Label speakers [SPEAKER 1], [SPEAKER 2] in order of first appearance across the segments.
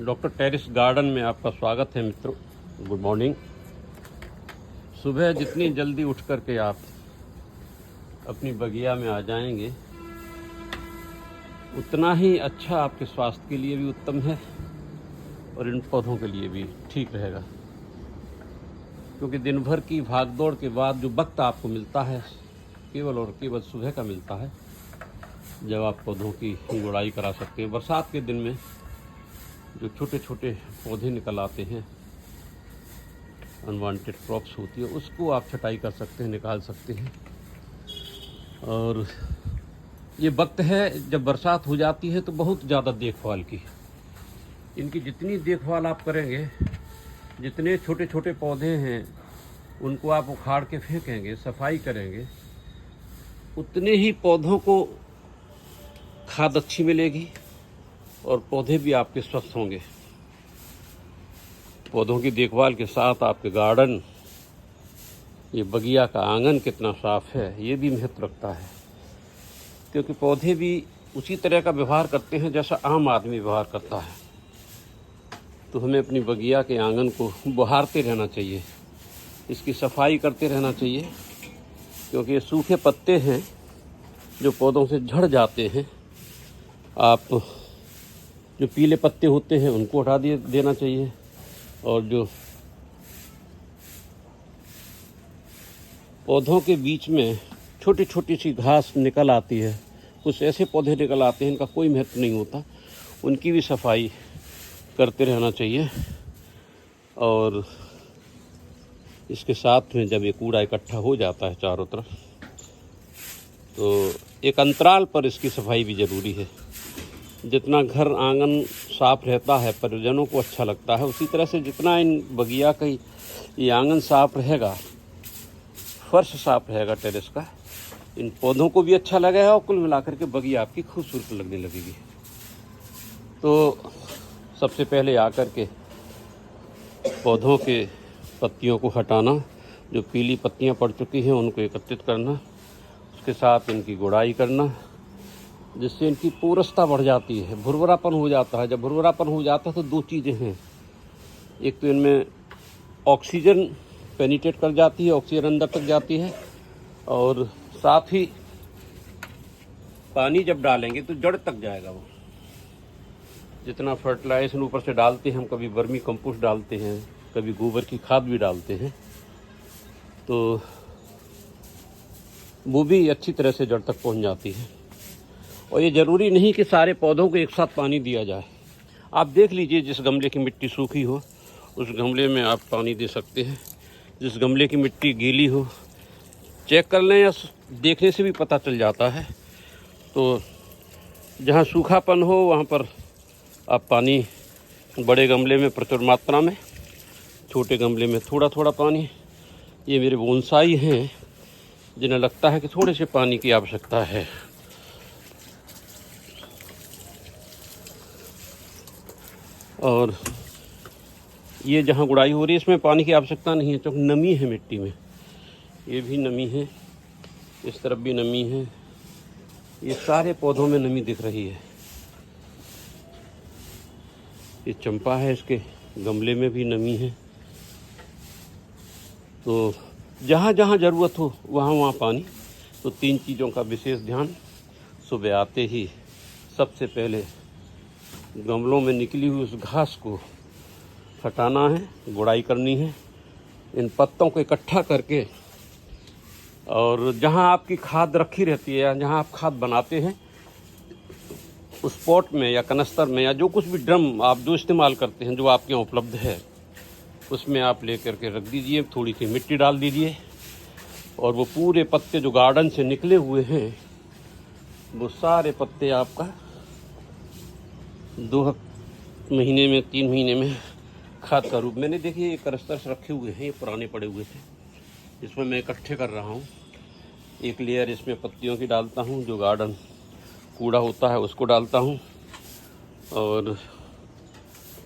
[SPEAKER 1] Doctor terrace garden में आपका स्वागत है मित्रों। Good morning. सुबह जितनी जल्दी उठ कर के आप अपनी बगिया में आ जाएंगे उतना ही अच्छा आपके स्वास्थ्य के लिए भी उत्तम है और इन पौधों के लिए भी ठीक रहेगा, क्योंकि दिन भर की भागदौड़ के बाद जो वक्त आपको मिलता है केवल और केवल सुबह का मिलता है, जब आप पौधों की गुड़ाई करा सकते हैं। बरसात के दिन में जो छोटे छोटे पौधे निकल आते हैं, अनवांटेड क्रॉप्स होती है, उसको आप छटाई कर सकते हैं, निकाल सकते हैं। और ये वक्त है जब बरसात हो जाती है तो बहुत ज़्यादा देखभाल की, इनकी जितनी देखभाल आप करेंगे, जितने छोटे छोटे पौधे हैं उनको आप उखाड़ के फेंकेंगे, सफाई करेंगे, उतने ही पौधों को खाद अच्छी मिलेगी और पौधे भी आपके स्वस्थ होंगे। पौधों की देखभाल के साथ आपके गार्डन, ये बगिया का आंगन कितना साफ है ये भी महत्व रखता है, क्योंकि पौधे भी उसी तरह का व्यवहार करते हैं जैसा आम आदमी व्यवहार करता है। तो हमें अपनी बगिया के आंगन को बहारते रहना चाहिए, इसकी सफाई करते रहना चाहिए, क्योंकि ये सूखे पत्ते हैं जो पौधों से झड़ जाते हैं। आप जो पीले पत्ते होते हैं उनको हटा देना चाहिए, और जो पौधों के बीच में छोटी छोटी सी घास निकल आती है, कुछ ऐसे पौधे निकल आते हैं इनका कोई महत्व नहीं होता, उनकी भी सफाई करते रहना चाहिए। और इसके साथ में जब ये कूड़ा इकट्ठा हो जाता है चारों तरफ, तो एक अंतराल पर इसकी सफाई भी ज़रूरी है। जितना घर आंगन साफ रहता है, परिजनों को अच्छा लगता है, उसी तरह से जितना इन बगिया का ये आंगन साफ रहेगा, फर्श साफ रहेगा टेरेस का, इन पौधों को भी अच्छा लगेगा और कुल मिलाकर के बगिया आपकी खूबसूरत लगने लगेगी। तो सबसे पहले आकर के पौधों के पत्तियों को हटाना, जो पीली पत्तियां पड़ चुकी हैं उनको एकत्रित करना, उसके साथ इनकी गुड़ाई करना, जिससे इनकी पोरसता बढ़ जाती है, भुरभुरापन हो जाता है। जब भुरभुरापन हो जाता है तो दो चीज़ें हैं, एक तो इनमें ऑक्सीजन पेनिट्रेट कर जाती है, ऑक्सीजन अंदर तक जाती है, और साथ ही पानी जब डालेंगे तो जड़ तक जाएगा वो। जितना फर्टिलाइजेशन ऊपर से डालते हैं हम, कभी वर्मी कंपोस्ट डालते हैं, कभी गोबर की खाद भी डालते हैं, तो वो भी अच्छी तरह से जड़ तक पहुंच जाती है। और ये ज़रूरी नहीं कि सारे पौधों को एक साथ पानी दिया जाए। आप देख लीजिए, जिस गमले की मिट्टी सूखी हो उस गमले में आप पानी दे सकते हैं, जिस गमले की मिट्टी गीली हो चेक कर लें, या देखने से भी पता चल जाता है। तो जहाँ सूखापन हो वहाँ पर आप पानी बड़े गमले में प्रचुर मात्रा में, छोटे गमले में थोड़ा थोड़ा पानी। ये मेरे बोनसाई हैं जिन्हें लगता है कि थोड़े से पानी की आवश्यकता है। और ये जहाँ गुड़ाई हो रही है इसमें पानी की आवश्यकता नहीं है, क्योंकि नमी है मिट्टी में, ये भी नमी है, इस तरफ भी नमी है, ये सारे पौधों में नमी दिख रही है। ये चंपा है, इसके गमले में भी नमी है। तो जहाँ जहाँ ज़रूरत हो वहाँ वहाँ पानी। तो तीन चीज़ों का विशेष ध्यान, सुबह आते ही सबसे पहले गमलों में निकली हुई उस घास को हटाना है, गुड़ाई करनी है, इन पत्तों को इकट्ठा करके, और जहाँ आपकी खाद रखी रहती है या जहाँ आप खाद बनाते हैं उस पॉट में या कनस्तर में या जो कुछ भी ड्रम आप जो इस्तेमाल करते हैं, जो आपके यहाँ उपलब्ध है, उसमें आप ले करके रख दीजिए, थोड़ी सी मिट्टी डाल दीजिए, और वो पूरे पत्ते जो गार्डन से निकले हुए हैं वो सारे पत्ते आपका 2 महीने में 3 महीने में खाद का रूप। मैंने देखिए ये कनस्तर रखे हुए हैं, ये पुराने पड़े हुए थे, इसमें मैं इकट्ठे कर रहा हूँ। एक लेयर इसमें पत्तियों की डालता हूँ, जो गार्डन कूड़ा होता है उसको डालता हूँ, और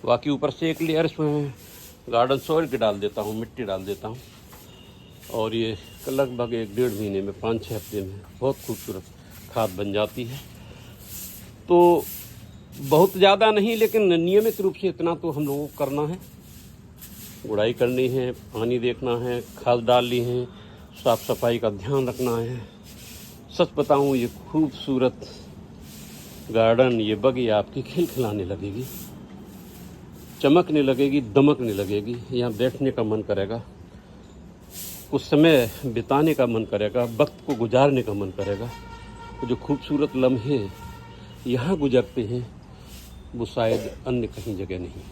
[SPEAKER 1] बाकी ऊपर से एक लेयर इसमें गार्डन सॉइल की डाल देता हूँ, मिट्टी डाल देता हूँ। और ये लगभग 1-1.5 महीने में, 5-6 हफ्ते में बहुत खूबसूरत खाद बन जाती है। तो बहुत ज़्यादा नहीं, लेकिन नियमित रूप से इतना तो हम लोगों को करना है। गुड़ाई करनी है, पानी देखना है, खाद डालनी है, साफ सफाई का ध्यान रखना है। सच बताऊं, ये खूबसूरत गार्डन, ये बगिया आपकी खिलखिलाने लगेगी, चमकने लगेगी, दमकने लगेगी। यहाँ बैठने का मन करेगा, कुछ समय बिताने का मन करेगा, वक्त को गुजारने का मन करेगा। जो खूबसूरत लम्हे यहाँ गुजरते हैं वो शायद अन्य कहीं जगह नहीं।